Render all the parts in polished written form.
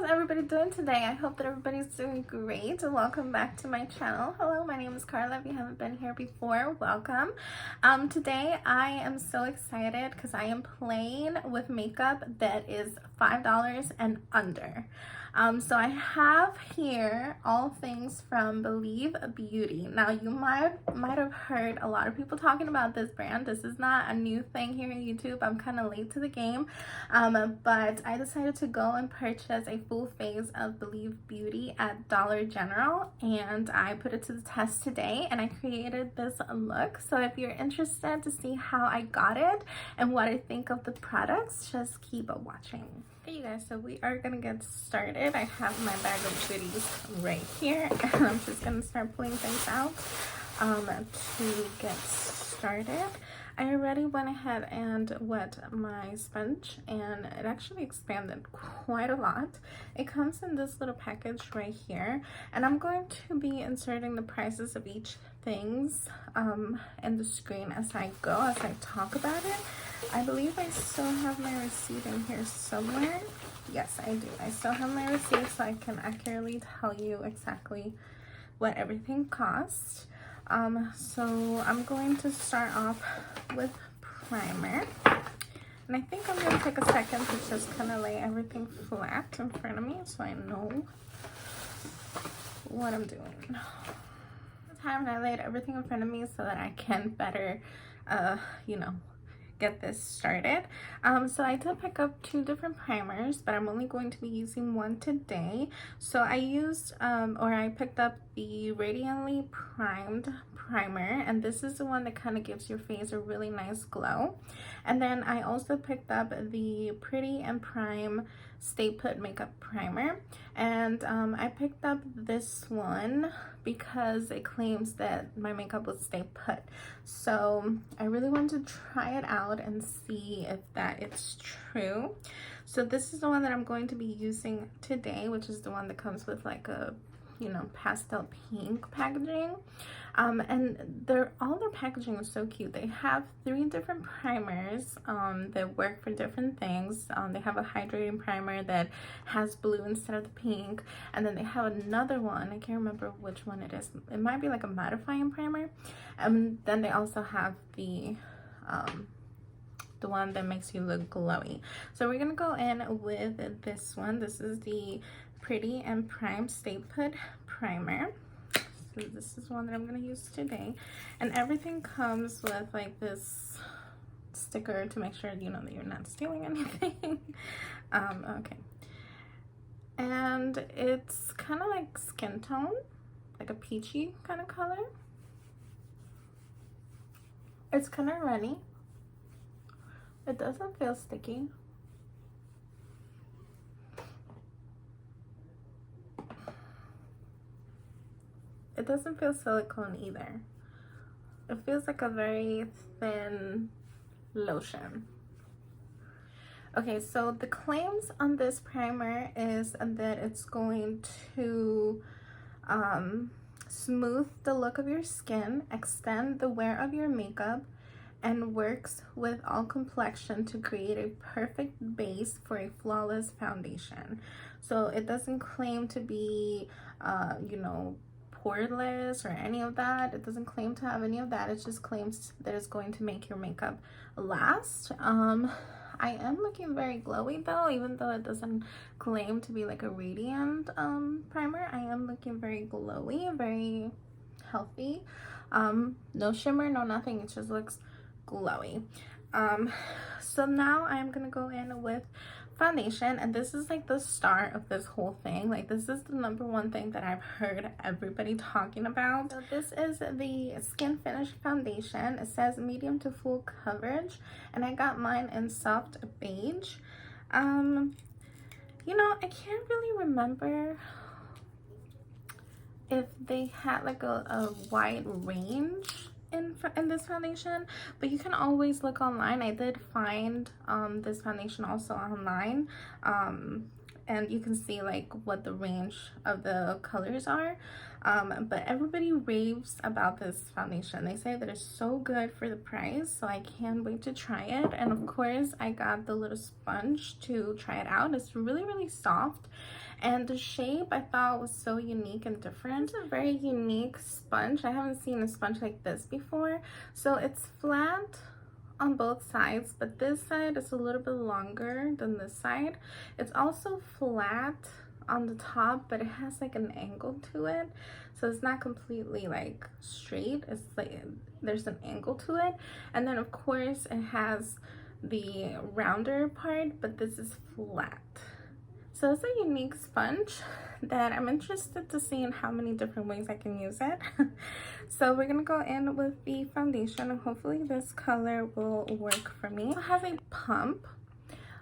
everybody doing today? I hope that everybody's doing great. Welcome back to my channel. Hello, my name is Carla. If you haven't been here before, welcome. Today I am so excited because I am playing with makeup that is $5 and under. So I have here all things from Believe Beauty. Now you might have heard a lot of people talking about this brand. This is not a new thing here on YouTube. I'm kind of late to the game, but I decided to go and purchase a full face of Believe Beauty at Dollar General, and I put it to the test today and I created this look. So if you're interested to see how I got it and what I think of the products, just keep watching. Okay, you guys, so we are gonna get started. I have my bag of goodies right here and I'm just gonna start pulling things out to get started. I already went ahead and wet my sponge and it actually expanded quite a lot. It comes in this little package right here, and I'm going to be inserting the prices of each things in the screen as I go, as I talk about it. I believe I still have my receipt in here somewhere. Yes, I do. I still have my receipt so I can accurately tell you exactly what everything costs. So I'm going to start off with primer. And I think I'm going to take a second to just kind of lay everything flat in front of me so I know what I'm doing. This time I laid everything in front of me so that I can better, get this started. So I did pick up two different primers, but I'm only going to be using one today. So I used I picked up the Radiantly Primed primer, and this is the one that kind of gives your face a really nice glow. And then I also picked up the Pretty and Prime Stay Put makeup primer, and I picked up this one because it claims that my makeup will stay put. So I really want to try it out and see if that is true. So this is the one that I'm going to be using today, which is the one that comes with like a pastel pink packaging. And all their packaging is so cute. They have 3 different primers that work for different things. They have a hydrating primer that has blue instead of the pink, and then they have another one, I can't remember which one it is. It might be like a mattifying primer. And then they also have the one that makes you look glowy. So we're gonna go in with this one. This is the Pretty and Prime Stay Put primer. So this is one that I'm going to use today, and everything comes with like this sticker to make sure that you're not stealing anything. Okay, and it's kind of like skin tone, like a peachy kind of color. It's kind of runny. It doesn't feel sticky. It doesn't feel silicone either. It feels like a very thin lotion. Okay, so the claims on this primer is that it's going to smooth the look of your skin, extend the wear of your makeup, and works with all complexion to create a perfect base for a flawless foundation. So it doesn't claim to be, poreless or any of that. It doesn't claim to have any of that. It just claims that it's going to make your makeup last. I am looking very glowy though, even though it doesn't claim to be like a radiant primer. I am looking very glowy, very healthy. No shimmer, no nothing. It just looks glowy. So now I'm gonna go in with foundation, and this is like the star of this whole thing. Like, this is the #1 thing that I've heard everybody talking about. So this is the Skin Finish foundation. It says medium to full coverage, and I got mine in soft beige. I can't really remember if they had like a wide range in this foundation, but you can always look online. I did find this foundation also online, and you can see like what the range of the colors are. But everybody raves about this foundation. They say that it's so good for the price, so I can't wait to try it. And of course I got the little sponge to try it out. It's really soft, and the shape I thought was so unique and different. It's a very unique sponge. I haven't seen a sponge like this before. So it's flat on both sides, but this side is a little bit longer than this side. It's also flat on the top, but it has like an angle to it, so it's not completely like straight. It's like there's an angle to it. And then of course it has the rounder part, but this is flat. So it's a unique sponge that I'm interested to see in how many different ways I can use it. So we're gonna go in with the foundation, and hopefully this color will work for me. It has a pump,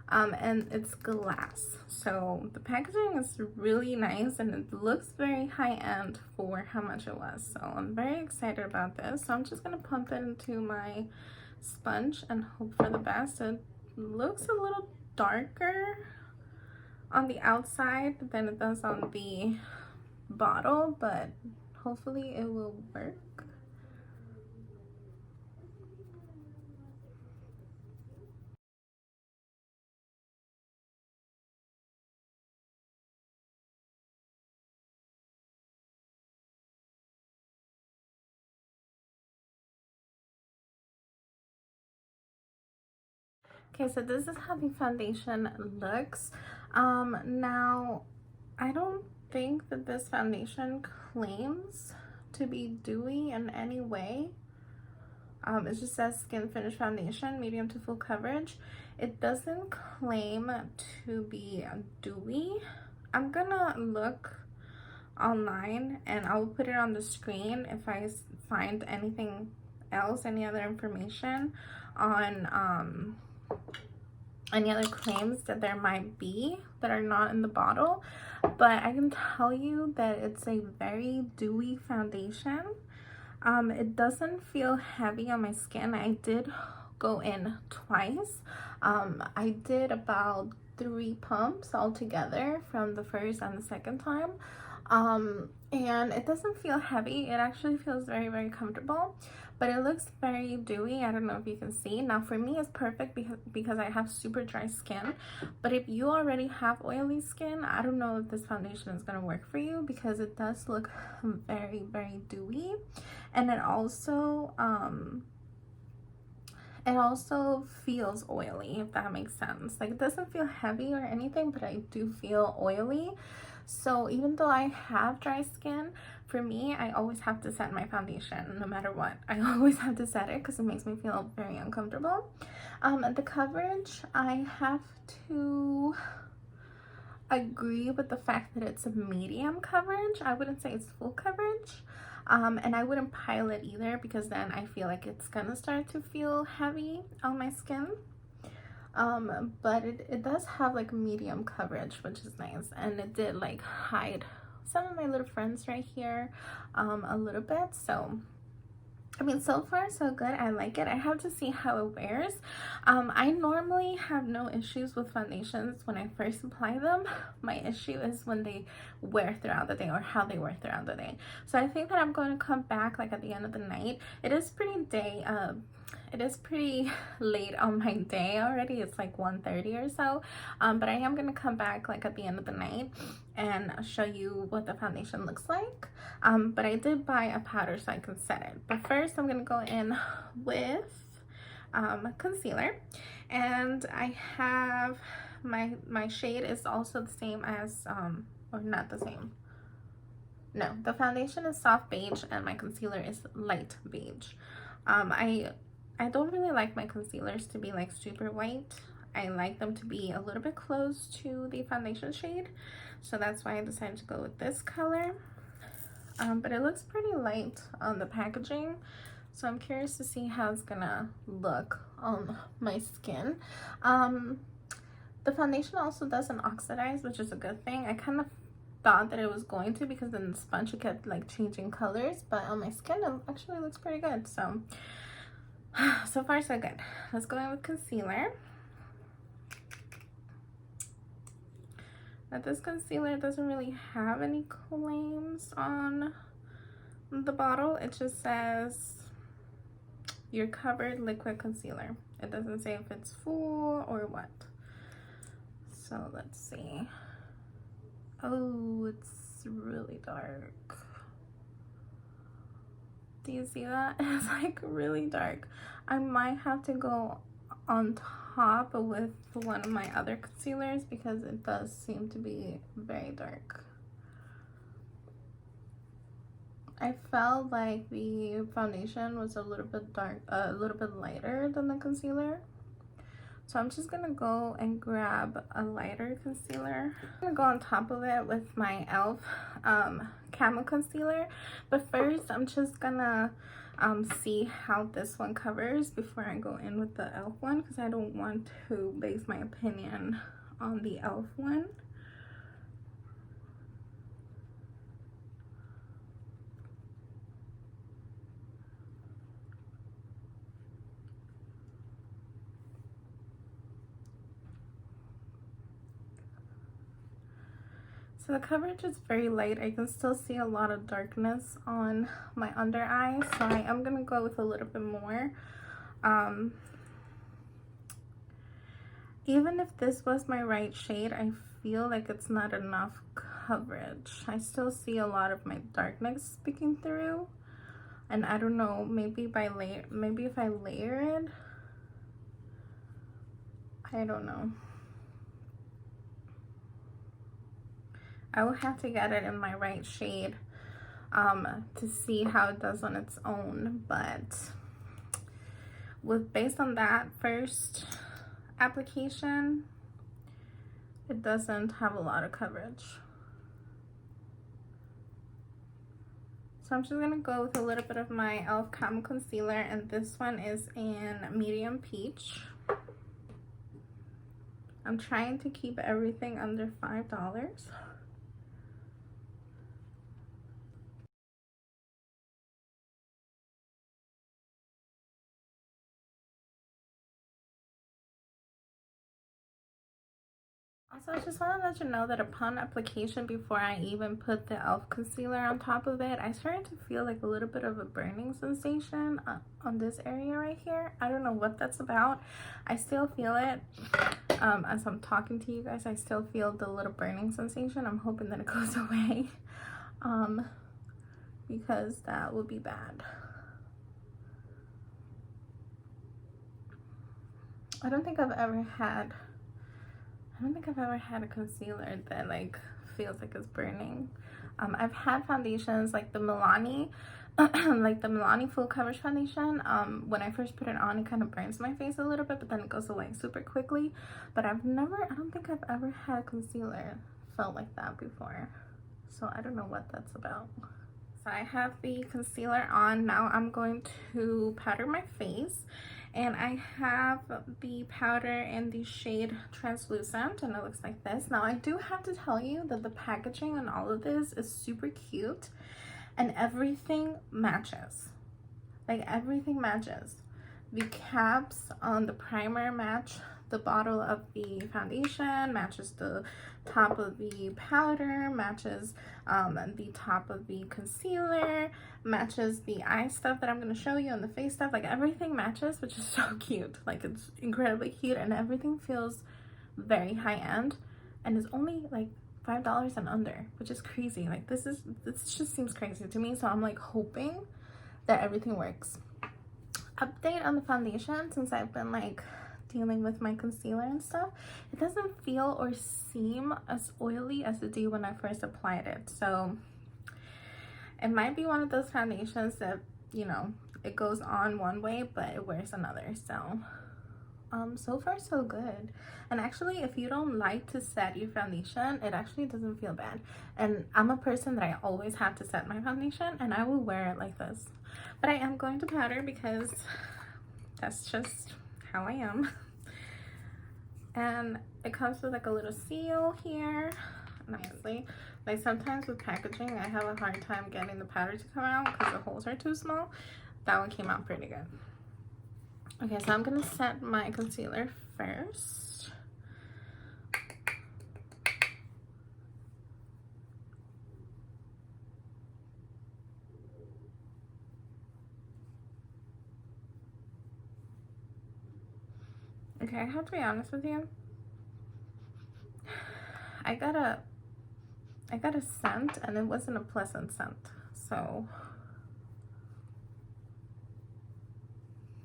and it's glass. So the packaging is really nice, and it looks very high-end for how much it was. So I'm very excited about this. So I'm just gonna pump it into my sponge and hope for the best. It looks a little darker on the outside than it does on the bottle, but hopefully it will work. Okay, so this is how the foundation looks. Now I don't think that this foundation claims to be dewy in any way. It just says skin finish foundation, medium to full coverage. It doesn't claim to be dewy. I'm gonna look online and I'll put it on the screen if I find anything else, any other information on any other claims that there might be that are not in the bottle. But I can tell you that it's a very dewy foundation. It doesn't feel heavy on my skin. I did go in twice. I did about 3 pumps altogether from the first and the second time. And it doesn't feel heavy. It actually feels very comfortable, but it looks very dewy. I don't know if you can see. Now for me it's perfect because I have super dry skin, but if you already have oily skin, I don't know if this foundation is going to work for you, because it does look very dewy. And it also feels oily, if that makes sense. Like, it doesn't feel heavy or anything, but I do feel oily. So even though I have dry skin, for me, I always have to set my foundation no matter what. I always have to set it because it makes me feel very uncomfortable. The coverage, I have to agree with the fact that it's a medium coverage. I wouldn't say it's full coverage. And I wouldn't pile it either, because then I feel like it's gonna start to feel heavy on my skin. But it does have like medium coverage, which is nice, and it did like hide some of my little friends right here a little bit. So I mean, so far so good. I like it. I have to see how it wears. I normally have no issues with foundations when I first apply them. My issue is when they wear throughout the day, or how they wear throughout the day. So I think that I'm going to come back like at the end of the night. It is pretty late on my day already. It's like 1:30 or so. But I am going to come back like at the end of the night and show you what the foundation looks like. But I did buy a powder so I can set it. But first I'm going to go in with concealer, and I have my shade is also the same as or not the same. No, the foundation is soft beige and my concealer is light beige. I don't really like my concealers to be like super white. I like them to be a little bit close to the foundation shade, so that's why I decided to go with this color. But it looks pretty light on the packaging, so I'm curious to see how it's gonna look on my skin. The foundation also doesn't oxidize, which is a good thing. I kind of thought that it was going to, because then the sponge kept like changing colors, but on my skin it actually looks pretty good. So so far so good. Let's go in with concealer. Now this concealer doesn't really have any claims on the bottle. It just says your covered liquid concealer. It doesn't say if it's full or what. So let's see. Oh, it's really dark. Do you see that? It's like really dark. I might have to go on top with one of my other concealers because it does seem to be very dark. I felt like the foundation was a little bit dark, a little bit lighter than the concealer. So I'm just gonna go and grab a lighter concealer. I'm gonna go on top of it with my e.l.f. Camo concealer. But first, I'm just gonna see how this one covers before I go in with the e.l.f. one, because I don't want to base my opinion on the e.l.f. one. So the coverage is very light. I can still see a lot of darkness on my under eye, so I am gonna go with a little bit more. Even if this was my right shade, I feel like it's not enough coverage. I still see a lot of my darkness peeking through, and I don't know, maybe if I layer it, I don't know. I will have to get it in my right shade to see how it does on its own, but based on that first application, it doesn't have a lot of coverage. So I'm just gonna go with a little bit of my e.l.f. Camo Concealer, and this one is in Medium Peach. I'm trying to keep everything under $5. Also, I just want to let you know that upon application, before I even put the e.l.f. concealer on top of it, I started to feel like a little bit of a burning sensation on this area right here. I don't know what that's about. I still feel it. As I'm talking to you guys, I still feel the little burning sensation. I'm hoping that it goes away because that would be bad. I don't think I've ever had a concealer that like feels like it's burning. I've had foundations like the Milani like the Milani full coverage foundation. When I first put it on, it kind of burns my face a little bit, but then it goes away super quickly. But I don't think I've ever had a concealer felt like that before, so I don't know what that's about. So I have the concealer on. Now I'm going to powder my face, and I have the powder in the shade Translucent, and it looks like this. Now I do have to tell you that the packaging on all of this is super cute, and everything matches. Like everything matches. The caps on the primer match the bottle of the foundation, matches the top of the powder, matches the top of the concealer, matches the eye stuff that I'm going to show you, and the face stuff. Like everything matches, which is so cute. Like it's incredibly cute, and everything feels very high-end, and it's only like $5 and under, which is crazy. Like this just seems crazy to me, so I'm like hoping that everything works. Update on the foundation, since I've been like dealing with my concealer and stuff, it doesn't feel or seem as oily as it did when I first applied it. So it might be one of those foundations that, you know, it goes on one way but it wears another. So so far so good. And actually, if you don't like to set your foundation, it actually doesn't feel bad. And I'm a person that I always have to set my foundation, and I will wear it like this. But I am going to powder because that's just how I am. And it comes with like a little seal here. Nicely. Like sometimes with packaging, I have a hard time getting the powder to come out because the holes are too small. That one came out pretty good. Okay, so I'm gonna set my concealer first. Okay, I have to be honest with you. I got a scent and it wasn't a pleasant scent. So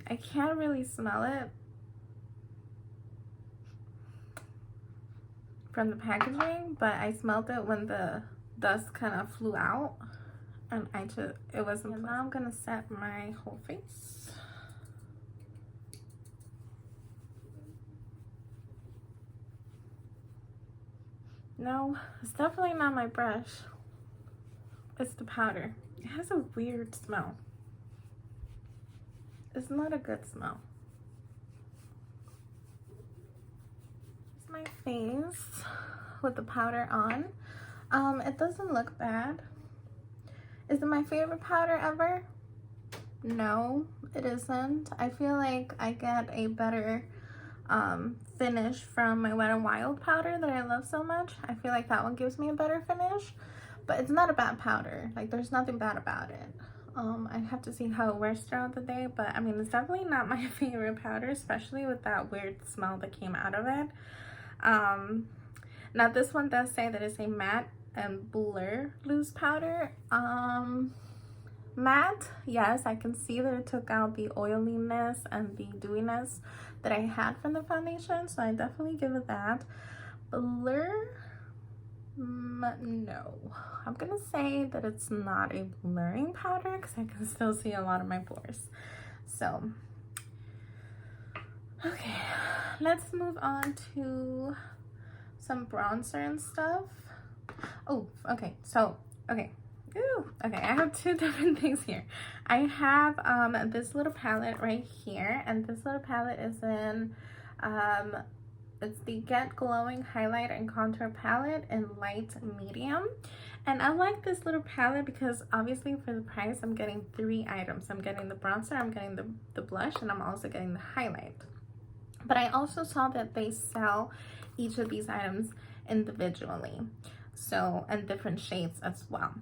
I can't really smell it from the packaging, but I smelled it when the dust kind of flew out, and it wasn't. And now I'm gonna set my whole face. No, it's definitely not my brush. It's the powder. It has a weird smell. It's not a good smell. It's my face with the powder on. It doesn't look bad. Is it my favorite powder ever? No, it isn't. I feel like I get a better finish from my Wet n Wild powder that I love so much. I feel like that one gives me a better finish, but it's not a bad powder. Like, there's nothing bad about it. I have to see how it wears throughout the day, but I mean, it's definitely not my favorite powder, especially with that weird smell that came out of it. Now this one does say that it's a matte and blur loose powder. Matte, yes, I can see that it took out the oiliness and the dewiness that I had from the foundation, so I definitely give it that. Blur, no. I'm gonna say that it's not a blurring powder because I can still see a lot of my pores. So, okay, let's move on to some bronzer and stuff. Oh, okay, so, okay. Ooh, okay, I have two different things here. I have this little palette right here, and this little palette is in it's the Get Glowing Highlight and Contour Palette in light medium. And I like this little palette because obviously for the price I'm getting 3 items. I'm getting the bronzer, I'm getting the blush, and I'm also getting the highlight. But I also saw that they sell each of these items individually, so, and different shades as well.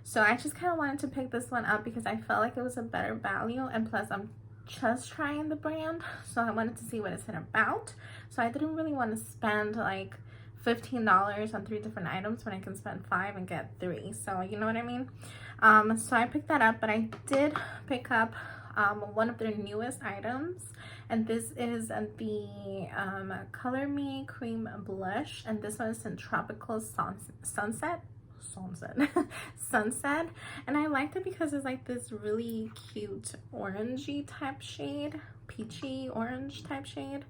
So I just kind of wanted to pick this one up because I felt like it was a better value, and plus I'm just trying the brand, so I wanted to see what it's about. So I didn't really want to spend like $15 on 3 different items when I can spend 5 and get 3, so you know what I mean. So I picked that up, but I did pick up one of their newest items, and this is the Color Me Cream Blush, and this one is in Tropical Sunset, and I liked it because it's like this really cute orangey type shade, peachy orange type shade,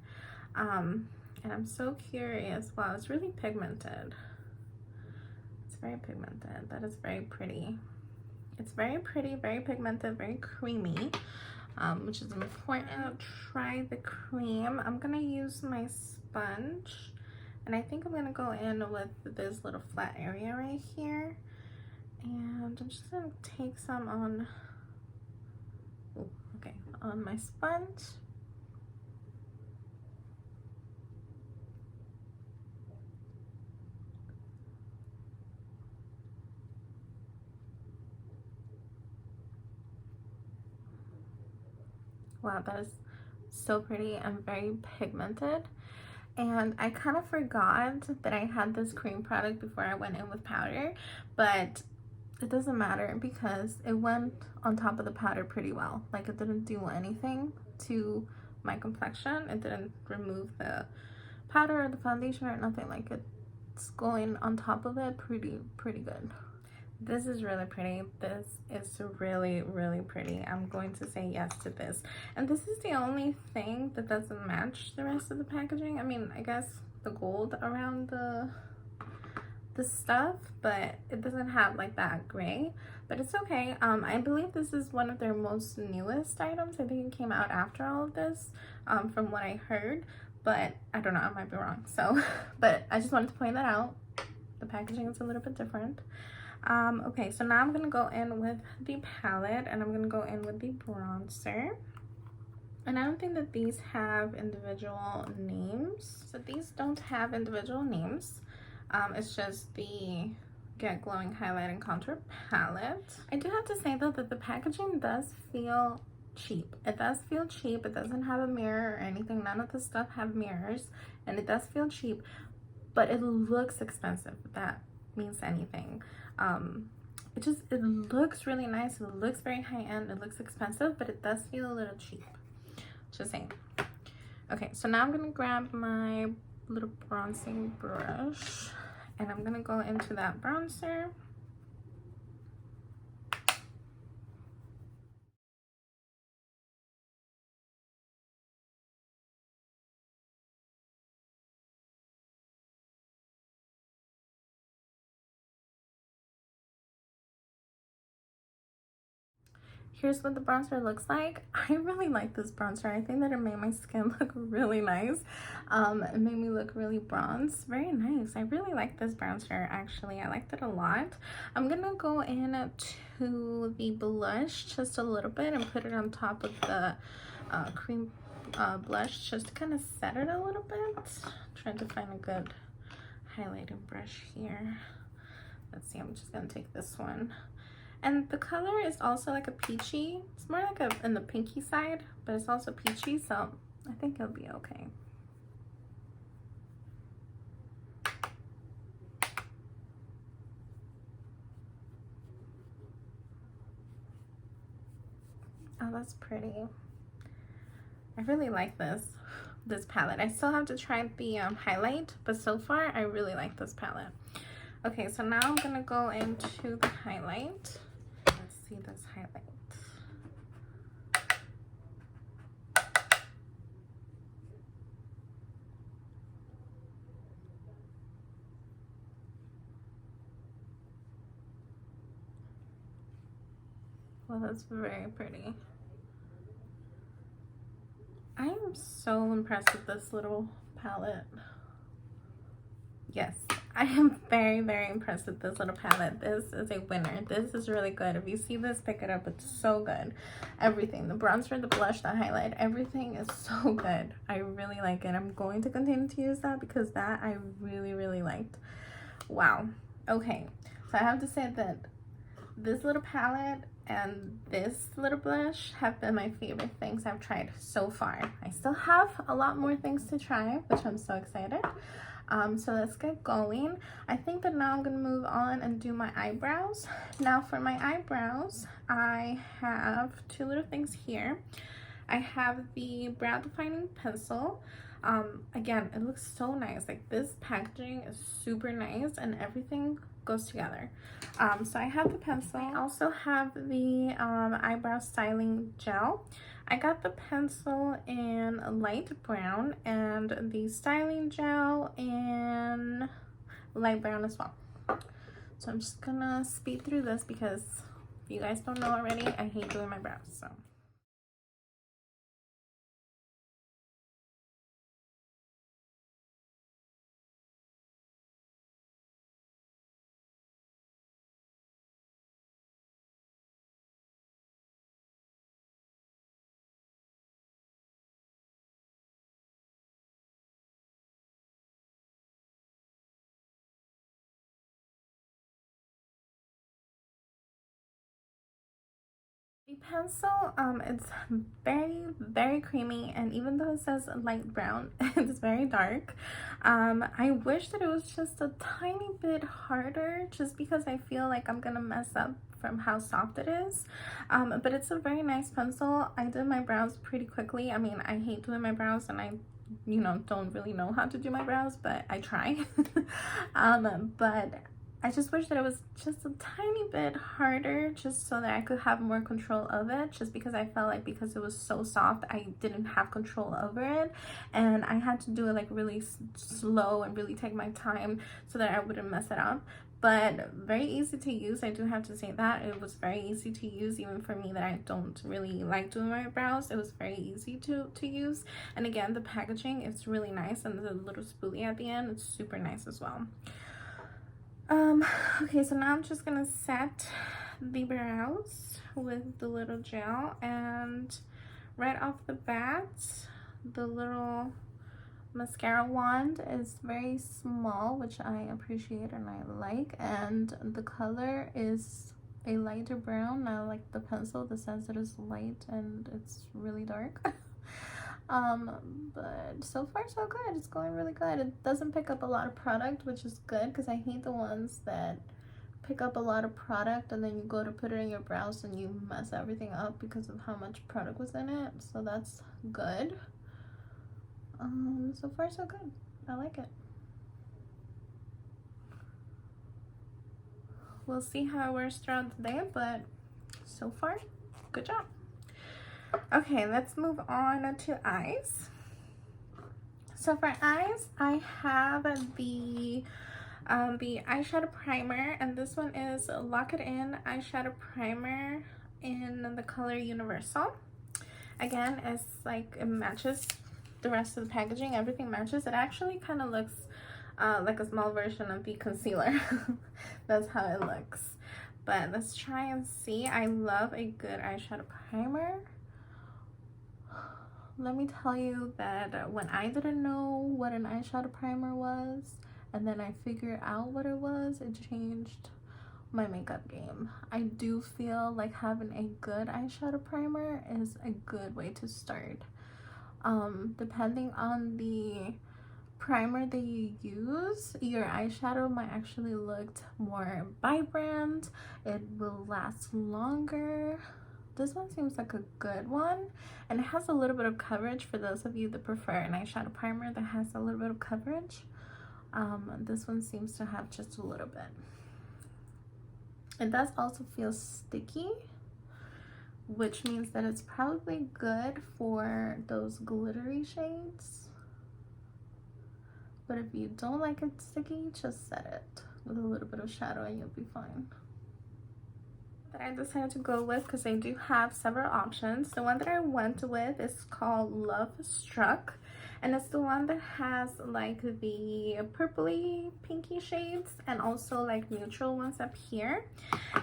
and I'm so curious. Wow, it's really pigmented. It's very pigmented. That is very pretty. It's very pretty, very pigmented, very creamy, which is important. I'll try the cream. I'm gonna use my sponge, and I think I'm gonna go in with this little flat area right here, and I'm just gonna take some on, on my sponge. Wow, that is so pretty and very pigmented. And I kind of forgot that I had this cream product before I went in with powder, but it doesn't matter because it went on top of the powder pretty well. Like, it didn't do anything to my complexion. It didn't remove the powder or the foundation or nothing. Like, it's going on top of it pretty good. This is really pretty. This is really, really pretty. I'm going to say yes to this. And this is the only thing that doesn't match the rest of the packaging. I mean, I guess the gold around the stuff, but it doesn't have like that gray, but it's okay. I believe this is one of their most newest items. I think it came out after all of this, from what I heard, but I don't know, I might be wrong. So, but I just wanted to point that out. The packaging is a little bit different. Okay, so now I'm gonna go in with the palette, and I'm gonna go in with the bronzer. And I don't think that these have individual names. So these don't have individual names. It's just the Get Glowing Highlight and Contour Palette. I do have to say though that the packaging does feel cheap. It does feel cheap. It doesn't have a mirror or anything. None of the stuff have mirrors, and it does feel cheap, but it looks expensive, if that means anything. It looks really nice. It looks very high-end. It looks expensive, but it does feel a little cheap. Just saying. Okay, so now I'm gonna grab my little bronzing brush, and I'm gonna go into that bronzer. Here's what the bronzer looks like. I really like this bronzer. I think that it made my skin look really nice. It made me look really bronzed. Very nice. I really like this bronzer, actually. I liked it a lot. I'm gonna go in to the blush just a little bit and put it on top of the cream blush just to kind of set it a little bit. Trying to find a good highlighting brush here. Let's see, I'm just gonna take this one. And the color is also like a peachy. It's more like in the pinky side, but it's also peachy, so I think it'll be okay. Oh, that's pretty. I really like this palette. I still have to try the highlight, but so far I really like this palette. Okay, so now I'm gonna go into the highlight. Let's see this highlight. Well, that's very pretty. I am so impressed with this little palette. Yes, I am very, very impressed with this little palette. This is a winner. This is really good. If you see this, pick it up. It's so good. Everything, the bronzer, the blush, the highlight, everything is so good. I really like it. I'm going to continue to use that because that I really, really liked. Wow. Okay, so I have to say that this little palette and this little blush have been my favorite things I've tried so far. I still have a lot more things to try, which I'm so excited. So let's get going. I think that now I'm gonna move on and do my eyebrows. Now for my eyebrows, I have two little things here. I have the brow defining pencil. Again, it looks so nice. Like, this packaging is super nice and everything goes together. So I have the pencil. I also have the eyebrow styling gel. I got the pencil in light brown and the styling gel in light brown as well. So I'm just gonna speed through this because if you guys don't know already, I hate doing my brows, so. The pencil, it's very, very creamy, and even though it says light brown, it's very dark. I wish that it was just a tiny bit harder, just because I feel like I'm gonna mess up from how soft it is. But it's a very nice pencil. I did my brows pretty quickly. I mean, I hate doing my brows, and I don't really know how to do my brows, but I try. But I just wish that it was just a tiny bit harder, just so that I could have more control of it, just because I felt like because it was so soft, I didn't have control over it, and I had to do it like really slow and really take my time so that I wouldn't mess it up. But very easy to use. I do have to say that it was very easy to use, even for me that I don't really like doing my brows. It was very easy to use. And again, the packaging is really nice, and the little spoolie at the end, it's super nice as well. Okay, so now I'm just gonna set the brows with the little gel, and right off the bat, the little mascara wand is very small, which I appreciate and I like, and the color is a lighter brown, not like the pencil that says it is light and it's really dark. But so far so good. It's going really good. It doesn't pick up a lot of product, which is good because I hate the ones that pick up a lot of product and then you go to put it in your brows and you mess everything up because of how much product was in it. So that's good. So far so good. I like it. We'll see how it works throughout the day, but so far, good job. Okay, let's move on to eyes. So for eyes, I have the eyeshadow primer, and this one is Lock It In eyeshadow primer in the color Universal. Again, it's like it matches the rest of the packaging. Everything matches. It actually kind of looks like a small version of the concealer. That's how it looks. But let's try and see. I love a good eyeshadow primer. Let me tell you that when I didn't know what an eyeshadow primer was, and then I figured out what it was, it changed my makeup game. I do feel like having a good eyeshadow primer is a good way to start. Depending on the primer that you use, your eyeshadow might actually look more vibrant. It will last longer. This one seems like a good one, and it has a little bit of coverage for those of you that prefer an eyeshadow primer that has a little bit of coverage. This one seems to have just a little bit. It does also feel sticky, which means that it's probably good for those glittery shades. But if you don't like it sticky, just set it with a little bit of shadow and you'll be fine. That I decided to go with, because they do have several options. The one that I went with is called Lovestruck, and it's the one that has like the purpley pinky shades and also like neutral ones up here.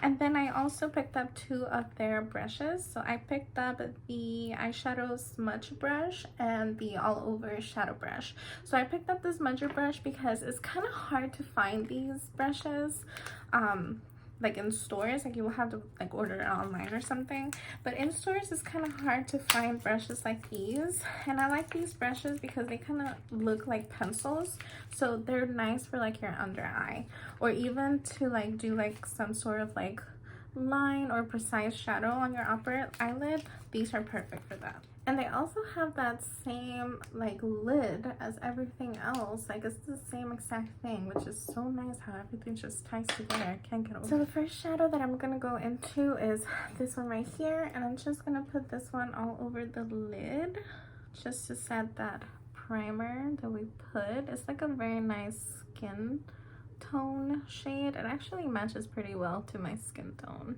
And then I also picked up 2 of their brushes. So I picked up the eyeshadow smudge brush and the all over shadow brush. So I picked up this smudger brush because it's kind of hard to find these brushes like in stores. Like you will have to like order it online or something, but in stores it's kind of hard to find brushes like these. And I like these brushes because they kind of look like pencils, so they're nice for like your under eye, or even to like do like some sort of like line or precise shadow on your upper eyelid. These are perfect for that. And they also have that same like lid as everything else. Like it's the same exact thing, which is so nice how everything just ties together. I can't get over it. So the first shadow that I'm gonna go into is this one right here, and I'm just gonna put this one all over the lid just to set that primer that we put. It's like a very nice skin tone shade. It actually matches pretty well to my skin tone.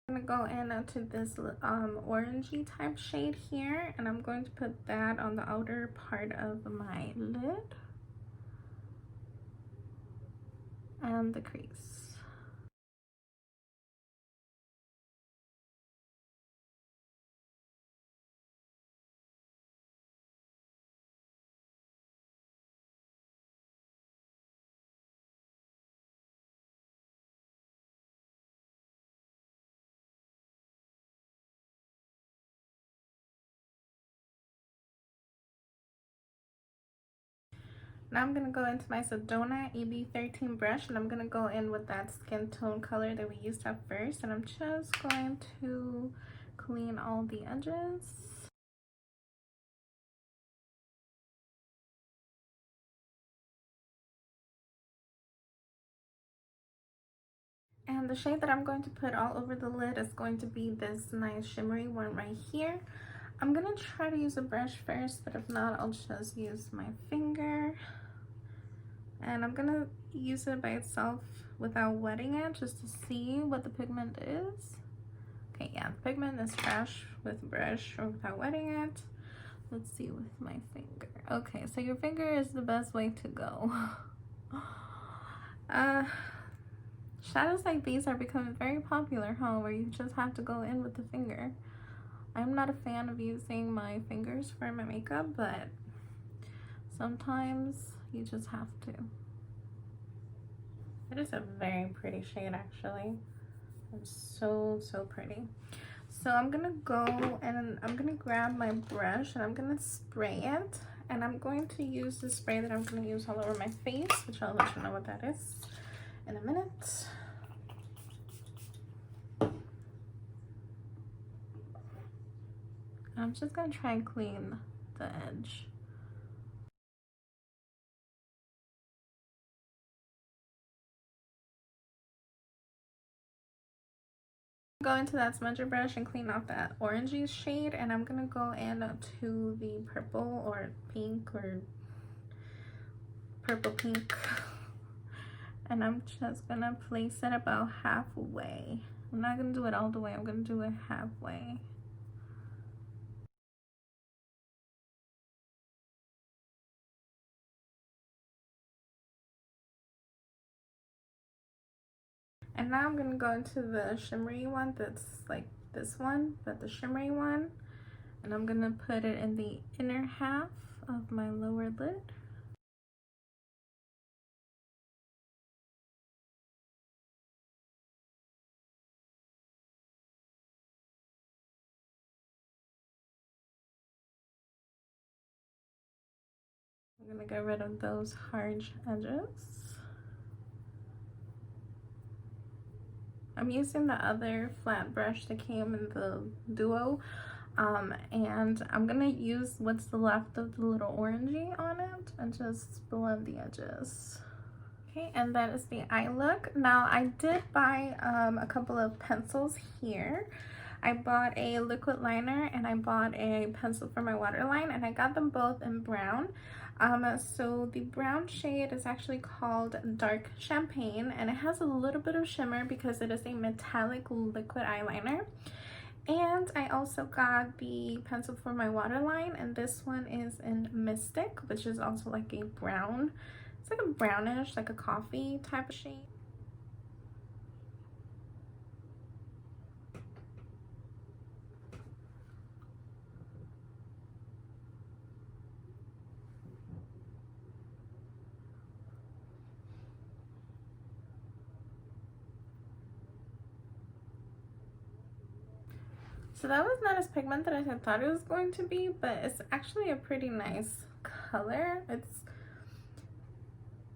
I'm gonna go in into this orangey type shade here, and I'm going to put that on the outer part of my lid and the crease. Now I'm going to go into my Sedona EB13 brush, and I'm going to go in with that skin tone color that we used up first, and I'm just going to clean all the edges. And the shade that I'm going to put all over the lid is going to be this nice shimmery one right here. I'm going to try to use a brush first, but if not, I'll just use my finger. And I'm gonna use it by itself without wetting it, just to see what the pigment is. Okay, yeah, the pigment is fresh with brush or without wetting it. Let's see with my finger. Okay, so your finger is the best way to go. Shadows like these are becoming very popular, huh? Where you just have to go in with the finger. I'm not a fan of using my fingers for my makeup, but Sometimes you just have to. It is a very pretty shade, actually. It's so pretty. So I'm gonna go and I'm gonna grab my brush and I'm gonna spray it, and I'm going to use the spray that I'm gonna use all over my face, which I'll let you know what that is in a minute. I'm just gonna try and clean the edge. Go into that smudger brush and clean off that orangey shade, and I'm gonna go into the purple or pink or purple pink, and I'm just gonna place it about halfway. I'm not gonna do it all the way, I'm gonna do it halfway. And now I'm gonna go into the shimmery one that's like this one, but the shimmery one, and I'm gonna put it in the inner half of my lower lid. I'm gonna get rid of those hard edges. I'm using the other flat brush that came in the duo, and I'm gonna use what's left of the little orangey on it and just blend the edges. Okay, and that is the eye look. Now I did buy a couple of pencils here. I bought a liquid liner and I bought a pencil for my waterline, and I got them both in brown. So the brown shade is actually called Dark Champagne, and it has a little bit of shimmer because it is a metallic liquid eyeliner. And I also got the pencil for my waterline, and this one is in Mystic, which is also like a brown. It's like a brownish, like a coffee type of shade. So that was not as pigmented as I thought it was going to be, but it's actually a pretty nice color.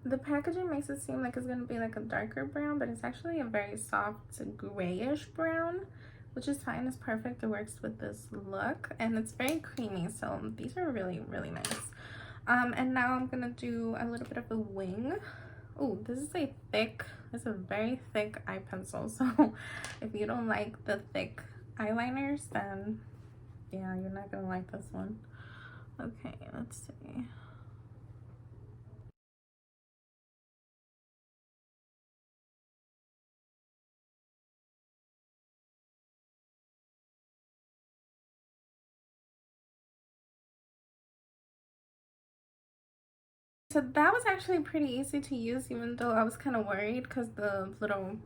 The packaging makes it seem like it's going to be like a darker brown, but it's actually a very soft grayish brown, which is fine. It's perfect. It works with this look, and it's very creamy, so these are really nice. And now I'm gonna do a little bit of a wing. Oh, this is a very thick eye pencil, so if you don't like the thick eyeliners, then yeah, you're not gonna like this one. Okay, let's see. So that was actually pretty easy to use, even though I was kind of worried because the little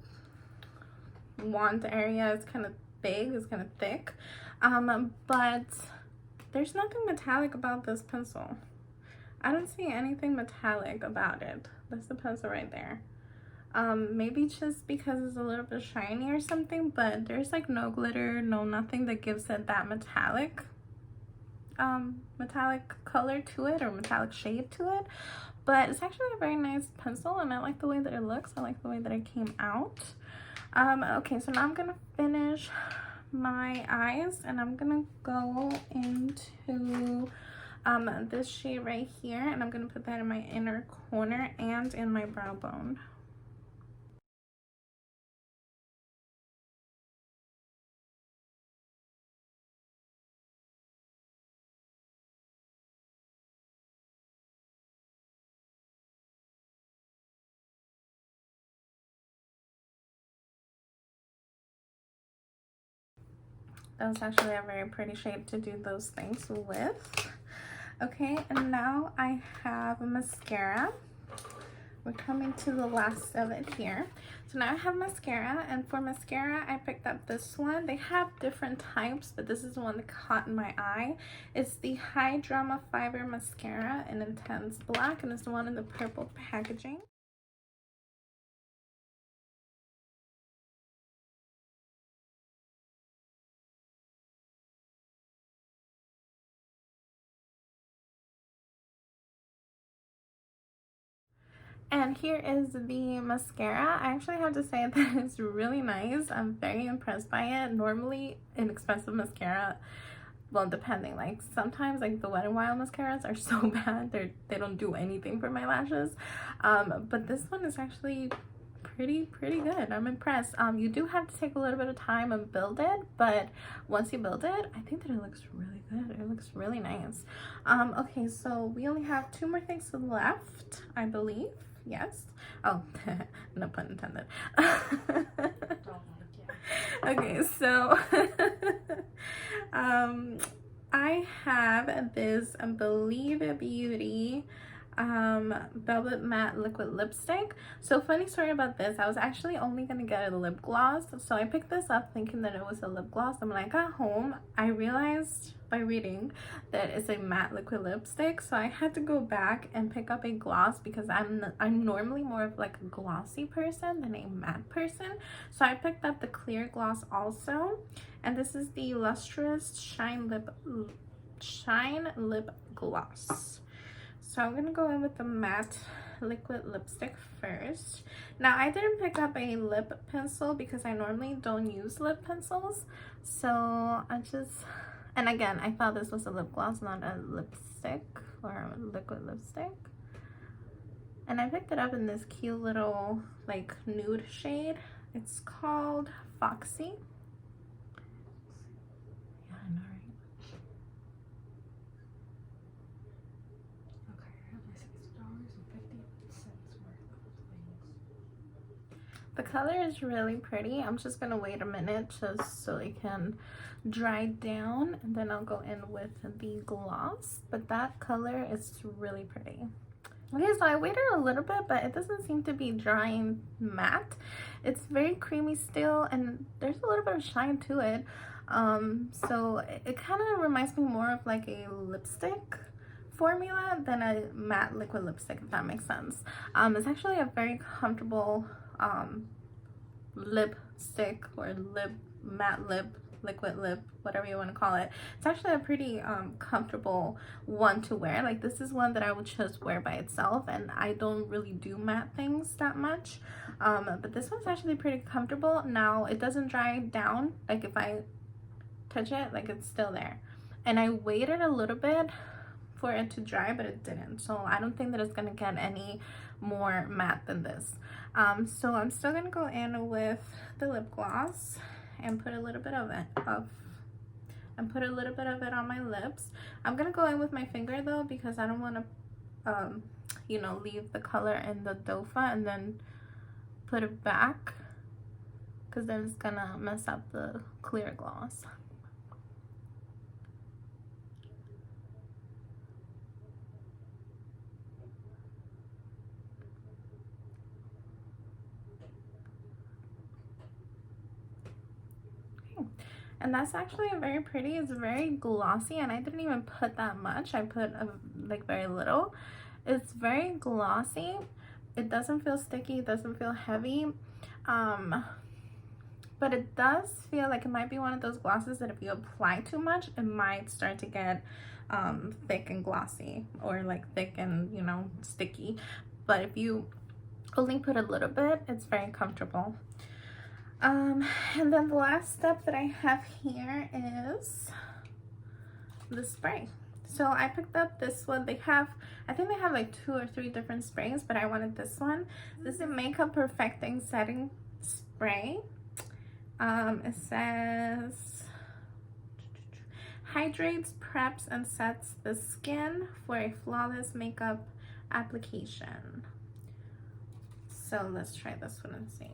wand area is kind of big, it's kind of thick. But there's nothing metallic about this pencil. I don't see anything metallic about it. That's the pencil right there. Maybe just because it's a little bit shiny or something, but there's like no glitter, no nothing that gives it that metallic color to it, or metallic shade to it. But it's actually a very nice pencil, and I like the way that it looks. I like the way that it came out. Okay, so now I'm gonna finish my eyes, and I'm gonna go into this shade right here, and I'm gonna put that in my inner corner and in my brow bone. That was actually a very pretty shade to do those things with. Okay, and now I have a mascara, we're coming to the last of it here. So now I have mascara, and for mascara I picked up this one. They have different types, but this is the one that caught in my eye. It's the High Drama Fiber Mascara in Intense Black, and it's the one in the purple packaging. And here is the mascara. I actually have to say that it's really nice. I'm very impressed by it. Normally, inexpensive mascara, well, depending, like sometimes like the Wet n Wild mascaras are so bad, they don't do anything for my lashes. But this one is actually pretty good. I'm impressed. You do have to take a little bit of time and build it, but once you build it, I think that it looks really good. It looks really nice. Okay, so we only have 2 more things left, I believe. Yes. Oh, no pun intended. Okay, so I have this Believe Beauty Velvet Matte Liquid Lipstick. So funny story about this, I was actually only gonna get a lip gloss, so I picked this up thinking that it was a lip gloss, and when I got home I realized by reading that it's a matte liquid lipstick, so I had to go back and pick up a gloss because I'm normally more of like a glossy person than a matte person. So I picked up the clear gloss also, and this is the Lustrous Shine Lip Gloss. So I'm gonna go in with the matte liquid lipstick first. Now I didn't pick up a lip pencil because I normally don't use lip pencils, so and again, I thought this was a lip gloss, not a lipstick or a liquid lipstick. And I picked it up in this cute little like nude shade. It's called Foxy. Yeah, I know, right? Okay, I have my $6.50 worth. The color is really pretty. I'm just gonna wait a minute just so it can dry down, and then I'll go in with the gloss. But that color is really pretty. Okay, so I waited a little bit, but it doesn't seem to be drying matte. It's very creamy still, and there's a little bit of shine to it. So it kind of reminds me more of like a lipstick formula than a matte liquid lipstick, if that makes sense. It's actually a very comfortable lipstick or matte liquid lip, whatever you want to call it. It's actually a pretty comfortable one to wear. Like, this is one that I would just wear by itself, and I don't really do matte things that much, but this one's actually pretty comfortable. Now it doesn't dry down, like if I touch it, like it's still there, and I waited a little bit for it to dry, but it didn't, so I don't think that it's gonna get any more matte than this. So I'm still gonna go in with the lip gloss and put a little bit of it on my lips. I'm gonna go in with my finger though, because I don't want to you know, leave the color in the dofa and then put it back, because then it's gonna mess up the clear gloss. And that's actually very pretty. It's very glossy, and I didn't even put that much. I put like very little. It's very glossy. It doesn't feel sticky, it doesn't feel heavy, but it does feel like it might be one of those glosses that if you apply too much, it might start to get thick and glossy, or like thick and, you know, sticky. But if you only put a little bit, it's very comfortable. And then the last step that I have here is the spray. So I picked up this one. They have, I think they have like 2 or 3 different sprays, but I wanted this one. This is a Makeup Perfecting Setting Spray. It says hydrates, preps, and sets the skin for a flawless makeup application. So let's try this one and see.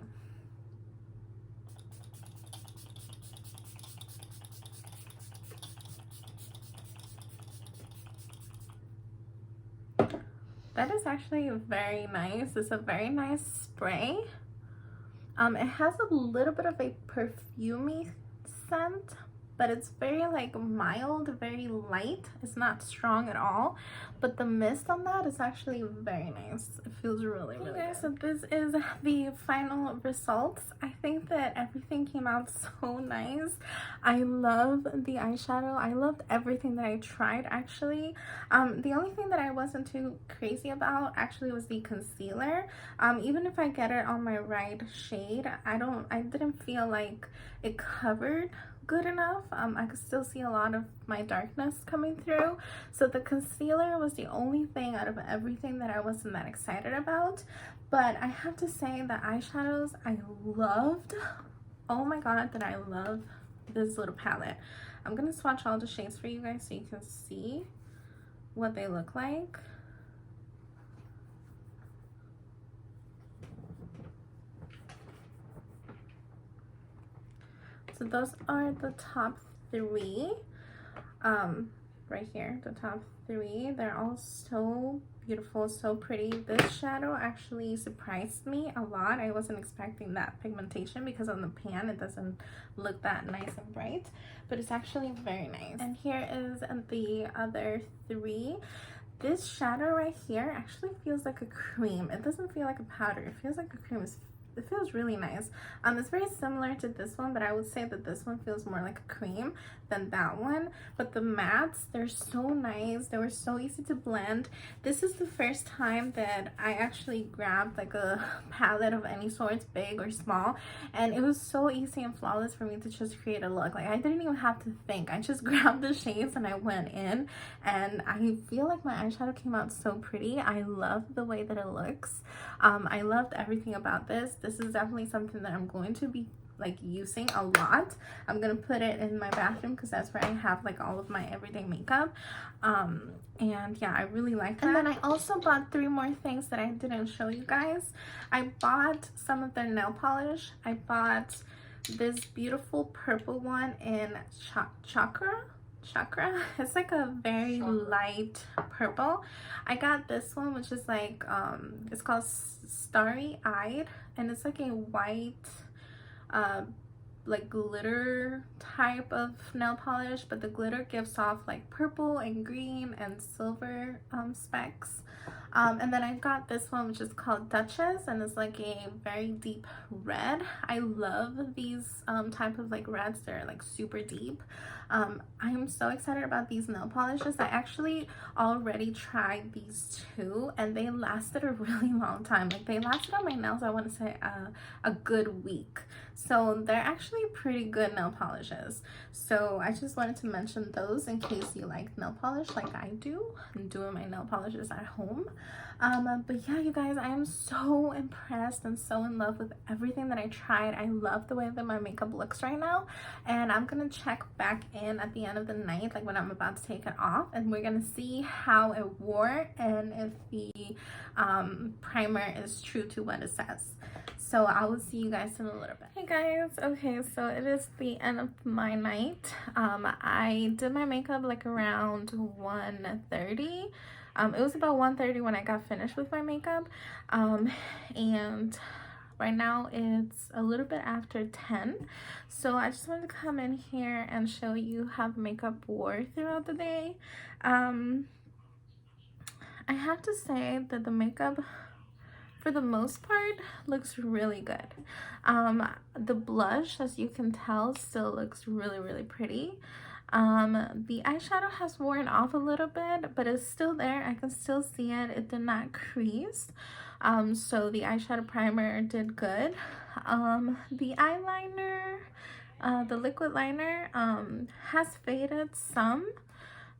That is actually very nice. It's a very nice spray. It has a little bit of a perfumey scent, but it's very like mild, very light. It's not strong at all, but the mist on that is actually very nice. It feels really good. So this is the final results. I think that everything came out so nice. I love the eyeshadow. I loved everything that I tried actually. The only thing that I wasn't too crazy about actually was the concealer. Even if I get it on my right shade, I didn't feel like it covered good enough. I could still see a lot of my darkness coming through, so the concealer was the only thing out of everything that I wasn't that excited about. But I have to say the eyeshadows I loved. Oh my god, did I love this little palette. I'm gonna swatch all the shades for you guys so you can see what they look like. So those are the top three, right here, the top three. They're all so beautiful, so pretty. This shadow actually surprised me a lot. I wasn't expecting that pigmentation because on the pan it doesn't look that nice and bright, but it's actually very nice. And here is the other three. This shadow right here actually feels like a cream. It doesn't feel like a powder. It feels like a cream. It feels really nice. It's very similar to this one, but I would say that this one feels more like a cream than that one. But the mattes, they're so nice. They were so easy to blend. This is the first time that I actually grabbed like a palette of any sort, big or small, and it was so easy and flawless for me to just create a look. Like I didn't even have to think. I just grabbed the shades and I went in, and I feel like my eyeshadow came out so pretty. I love the way that it looks. I loved everything about this. This is definitely something that I'm going to be like using a lot. I'm gonna put it in my bathroom because that's where I have like all of my everyday makeup. And yeah, I really like that. And then I also bought 3 more things that I didn't show you guys. I bought some of their nail polish. I bought this beautiful purple one in chakra. It's like a very light purple. I got this one, which is like it's called Starry Eyed, and it's like a white like glitter type of nail polish, but the glitter gives off like purple and green and silver specks. And then I got this one, which is called Duchess, and it's like a very deep red. I love these type of like reds. They're like super deep. I'm so excited about these nail polishes. I actually already tried these 2 and they lasted a really long time. Like they lasted on my nails, I want to say a good week. So they're actually pretty good nail polishes. So I just wanted to mention those in case you like nail polish like I do. I'm doing my nail polishes at home. But yeah, you guys, I am so impressed and so in love with everything that I tried. I love the way that my makeup looks right now, and I'm gonna check back in at the end of the night, like when I'm about to take it off, and we're gonna see how it wore and if the primer is true to what it says. So I will see you guys in a little bit. Hey guys, okay, so it is the end of my night. I did my makeup like around 1:30. It was about 1:30 when I got finished with my makeup, and right now it's a little bit after 10. So I just wanted to come in here and show you how the makeup wore throughout the day. I have to say that the makeup, for the most part, looks really good. The blush, as you can tell, still looks really pretty. The eyeshadow has worn off a little bit, but it's still there. I can still see it. It did not crease. So the eyeshadow primer did good. The eyeliner, the liquid liner, has faded some.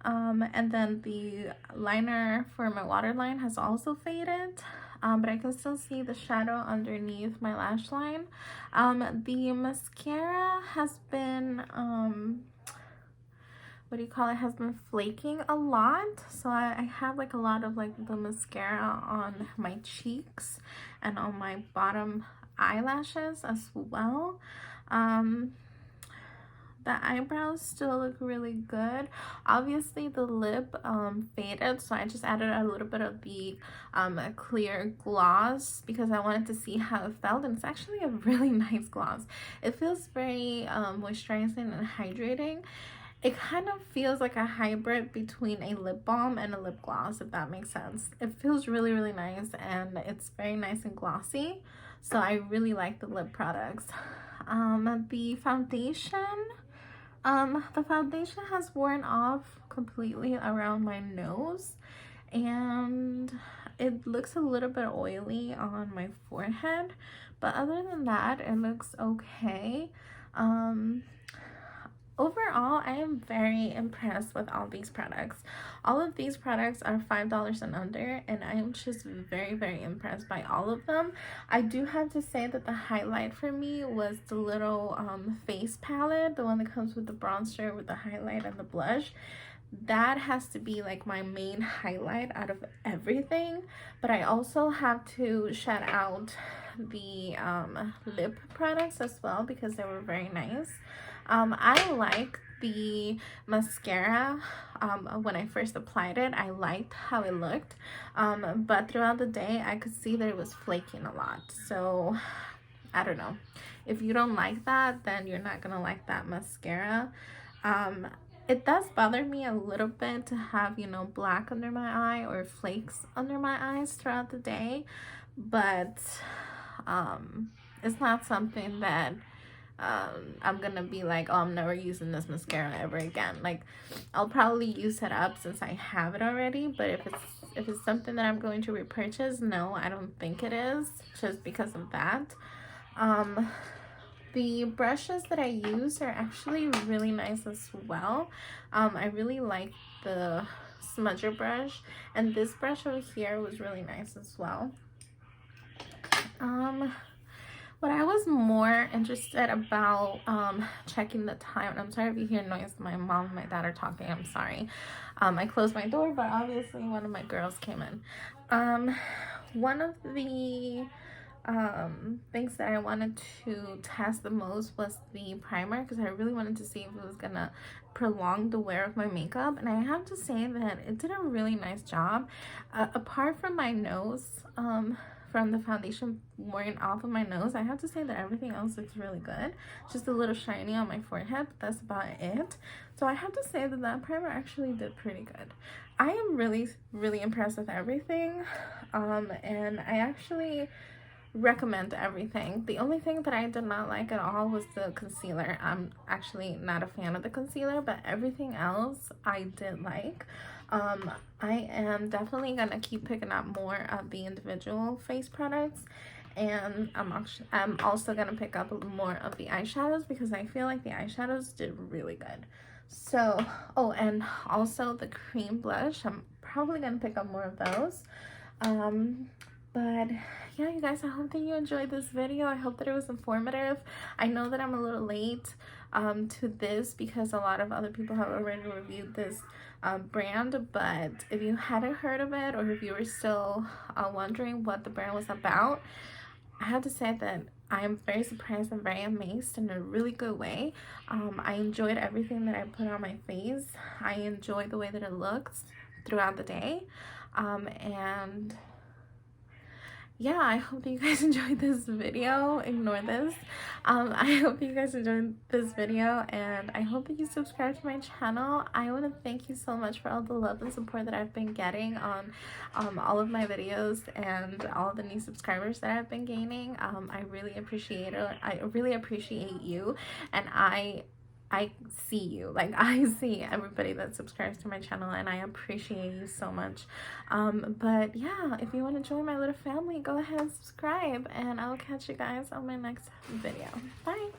And then the liner for my waterline has also faded. But I can still see the shadow underneath my lash line. The mascara has been, has been flaking a lot. So I have like a lot of like the mascara on my cheeks and on my bottom eyelashes as well. The eyebrows still look really good. Obviously the lip faded, so I just added a little bit of the clear gloss because I wanted to see how it felt, and it's actually a really nice gloss. It feels very moisturizing and hydrating. It kind of feels like a hybrid between a lip balm and a lip gloss, if that makes sense. It feels really, really nice, and it's very nice and glossy. So I really like the lip products. The foundation has worn off completely around my nose, and it looks a little bit oily on my forehead, but other than that, it looks okay. Overall, I am very impressed with all these products. All of these products are $5 and under, and I am just very, very impressed by all of them. I do have to say that the highlight for me was the little face palette, the one that comes with the bronzer with the highlight and the blush. That has to be like my main highlight out of everything. But I also have to shout out the lip products as well because they were very nice. I like the mascara. When I first applied it, I liked how it looked, but throughout the day I could see that it was flaking a lot. So I don't know, if you don't like that, then you're not gonna like that mascara. It does bother me a little bit to have, you know, black under my eye or flakes under my eyes throughout the day, but it's not something that I'm gonna be like, oh, I'm never using this mascara ever again. Like, I'll probably use it up since I have it already, but if it's something that I'm going to repurchase, no, I don't think it is, just because of that. The brushes that I use are actually really nice as well. I really like the smudger brush, and this brush over here was really nice as well. What I was more interested about checking the time, and I'm sorry if you hear noise, my mom and my dad are talking, I'm sorry. I closed my door, but obviously one of my girls came in. One of the things that I wanted to test the most was the primer, because I really wanted to see if it was gonna prolong the wear of my makeup, and I have to say that it did a really nice job. Apart from my nose, from the foundation wearing off of my nose, I have to say that everything else looks really good. Just a little shiny on my forehead, but that's about it. So I have to say that that primer actually did pretty good. I am really, really impressed with everything, and I actually recommend everything. The only thing that I did not like at all was the concealer. I'm actually not a fan of the concealer, but everything else I did like. I am definitely gonna keep picking up more of the individual face products, and I'm also gonna pick up more of the eyeshadows because I feel like the eyeshadows did really good. So, oh, and also the cream blush, I'm probably gonna pick up more of those. But yeah, you guys, I hope that you enjoyed this video. I hope that it was informative. I know that I'm a little late to this because a lot of other people have already reviewed this brand, but if you hadn't heard of it, or if you were still wondering what the brand was about, I have to say that I am very surprised and very amazed in a really good way. I enjoyed everything that I put on my face. I enjoyed the way that it looks throughout the day, and yeah, I hope that you guys enjoyed this video. Ignore this. I hope that you guys enjoyed this video, and I hope that you subscribe to my channel. I want to thank you so much for all the love and support that I've been getting on all of my videos and all of the new subscribers that I've been gaining. I really appreciate it. I really appreciate you, and I see you. Like, I see everybody that subscribes to my channel, and I appreciate you so much. But yeah, if you want to join my little family, go ahead and subscribe, and I'll catch you guys on my next video. Bye.